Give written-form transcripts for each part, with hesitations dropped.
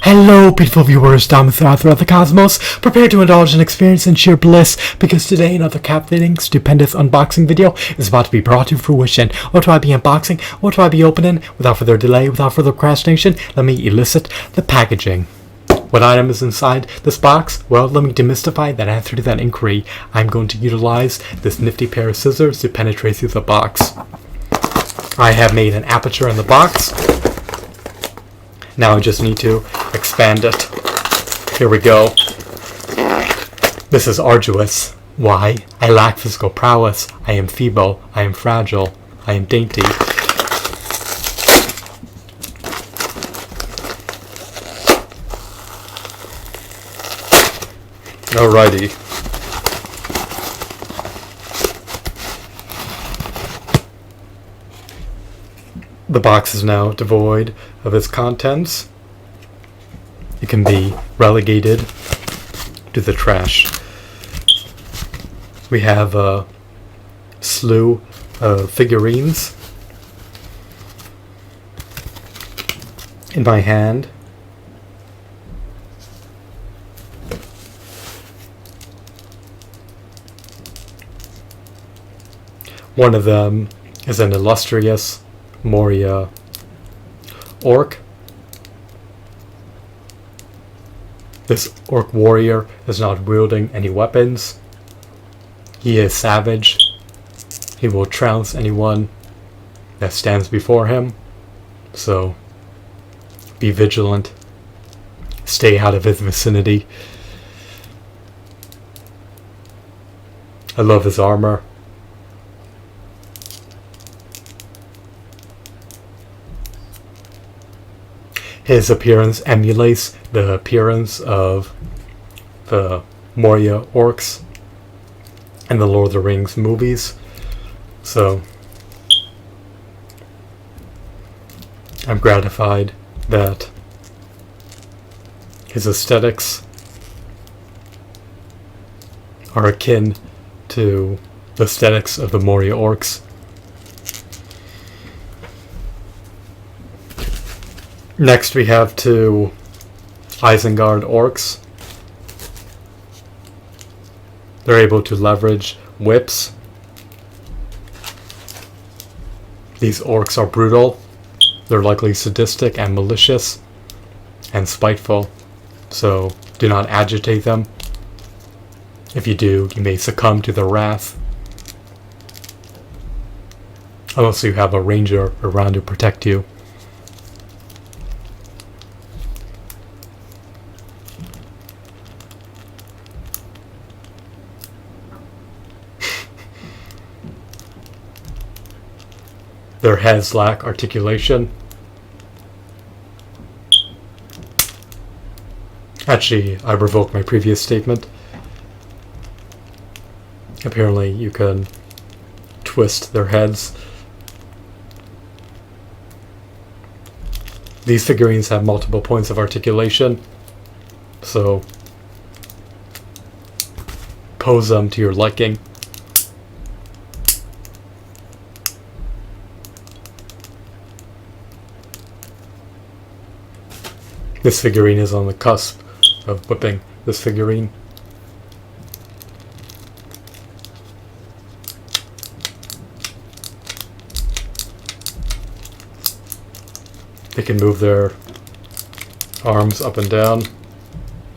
Hello, beautiful viewers down throughout the cosmos. Prepare to indulge in experience and sheer bliss, because today another captivating, stupendous unboxing video is about to be brought to fruition. What will I be unboxing? What will I be opening? Without further delay, without further procrastination, let me elicit the packaging. What item is inside this box? Well, let me demystify that answer to that inquiry. I'm going to utilize this nifty pair of scissors to penetrate through the box. I have made an aperture in the box. Now I just need to expand it. Here we go. This is arduous. Why? I lack physical prowess. I am feeble. I am fragile. I am dainty. Alrighty. The box is now devoid of its contents. It can be relegated to the trash. We have a slew of figurines in my hand. One of them is an illustrious Moria orc. This orc warrior is not wielding any weapons. He is savage. He will trounce anyone that stands before him. So be vigilant. Stay out of his vicinity. I love his armor. His appearance emulates the appearance of the Moria Orcs in the Lord of the Rings movies. So I'm gratified that his aesthetics are akin to the aesthetics of the Moria Orcs. Next we have two Isengard Orcs. They're able to leverage whips. These orcs are brutal. They're likely sadistic and malicious and spiteful. So do not agitate them. If you do, you may succumb to their wrath. Unless you have a ranger around to protect you. Their heads lack articulation. Actually, I revoked my previous statement. Apparently, you can twist their heads. These figurines have multiple points of articulation, so pose them to your liking. This figurine is on the cusp of whipping this figurine. They can move their arms up and down.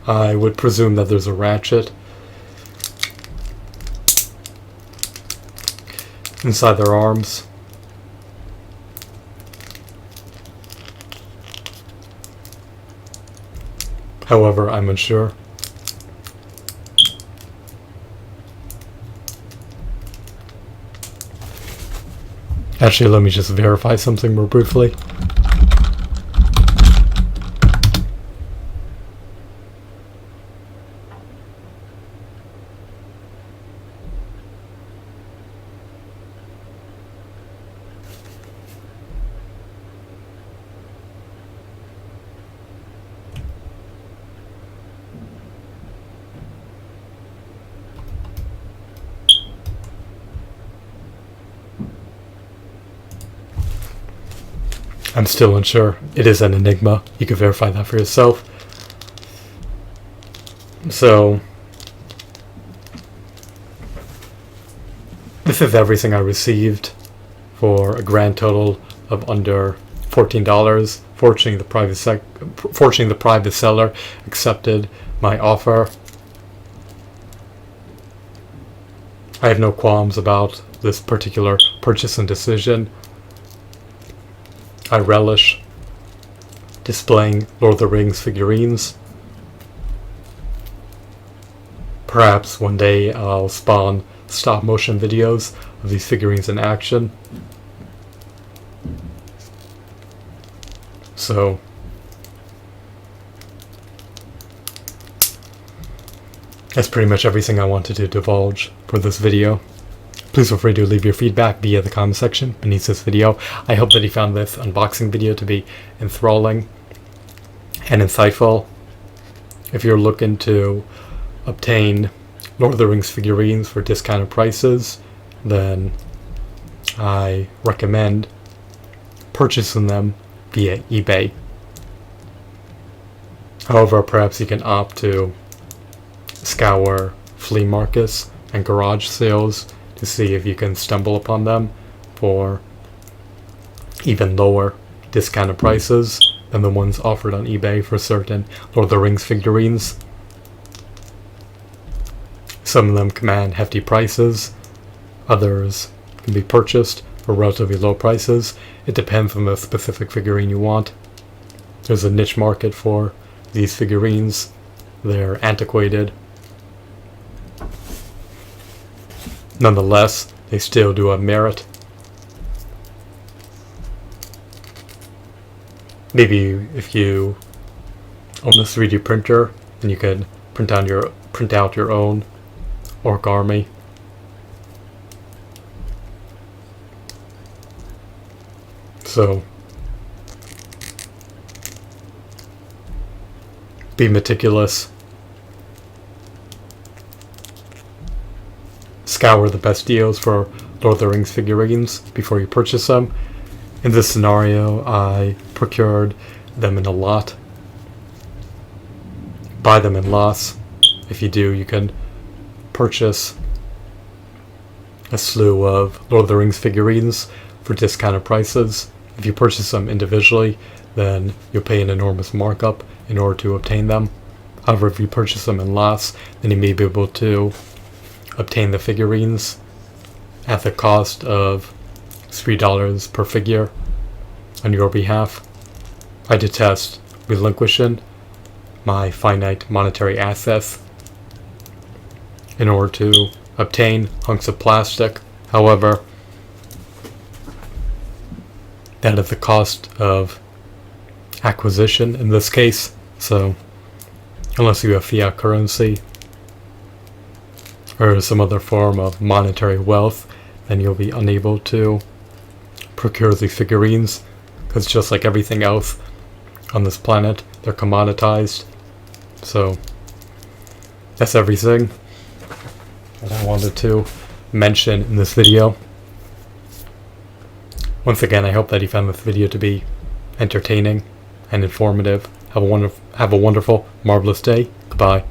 I would presume that there's a ratchet inside their arms. However, I'm unsure. Actually, let me just verify something more briefly. I'm still unsure. It is an enigma. You can verify that for yourself. So this is everything I received for a grand total of under $14. Fortunately, the private seller accepted my offer. I have no qualms about this particular purchase and decision. I relish displaying Lord of the Rings figurines. Perhaps one day I'll spawn stop motion videos of these figurines in action. So that's pretty much everything I wanted to divulge for this video. Please feel free to leave your feedback via the comment section beneath this video. I hope that you found this unboxing video to be enthralling and insightful. If you're looking to obtain Lord of the Rings figurines for discounted prices, then I recommend purchasing them via eBay. However, perhaps you can opt to scour flea markets and garage sales to see if you can stumble upon them for even lower discounted prices than the ones offered on eBay for certain Lord of the Rings figurines. Some of them command hefty prices, others can be purchased for relatively low prices. It depends on the specific figurine you want. There's a niche market for these figurines. They're antiquated. Nonetheless, they still do have merit. Maybe if you own a 3D printer, then you could print out your own Orc army. So be meticulous. Scour the best deals for Lord of the Rings figurines before you purchase them. In this scenario, I procured them in a lot. Buy them in lots. If you do, you can purchase a slew of Lord of the Rings figurines for discounted prices. If you purchase them individually, then you'll pay an enormous markup in order to obtain them. However, if you purchase them in lots, then you may be able to obtain the figurines at the cost of $3 per figure on your behalf. I detest relinquishing my finite monetary assets in order to obtain hunks of plastic. However, that is the cost of acquisition in this case. So unless you have fiat currency or some other form of monetary wealth, then you'll be unable to procure these figurines, because just like everything else on this planet, they're commoditized. So that's everything that I wanted to mention in this video. Once again, I hope that you found this video to be entertaining and informative. Have a wonderful, marvelous day. Goodbye.